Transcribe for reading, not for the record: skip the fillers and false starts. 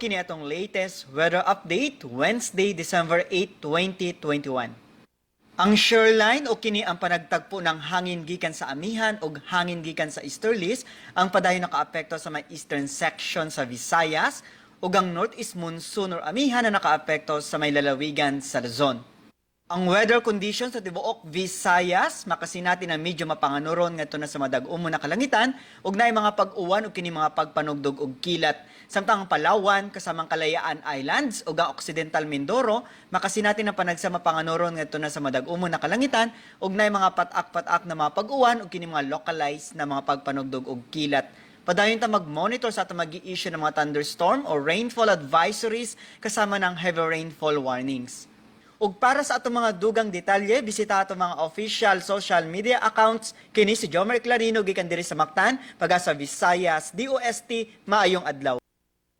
Kini atong latest weather update Wednesday, December 8, 2021. Ang shear line o kini ang panagtagpo ng hangin gikan sa amihan o hangin gikan sa easterlies ang padayon nakaapekto sa may eastern section sa Visayas ug ang northeast monsoon or amihan na nakaapekto sa may lalawigan sa Luzon. Ang weather conditions sa tibuok Visayas makasinati na medyo mapanganuron ngadto na sa madag-umon na kalangitan ug naay mga pag-uwan ug kini mga pagpanugdog og kilat. Samtang ang Palawan kasamang Kalayaan Islands ug ang Occidental Mindoro makasinati na panagsama panganuron ngadto na sa madag-umon na kalangitan ug naay mga patak-patak na mga pag-uwan ug kini mga localized na mga pagpanugdog og kilat. Padayon ta mag-monitor sa ato mag-i-issue ng mga thunderstorm o rainfall advisories kasama ng heavy rainfall warnings. Ug para sa atong mga dugang detalye, bisita ato mga official social media accounts kini si Jomer Clarino gikan diri sa Mactan, Pag-asa Visayas, DOST, maayong adlaw.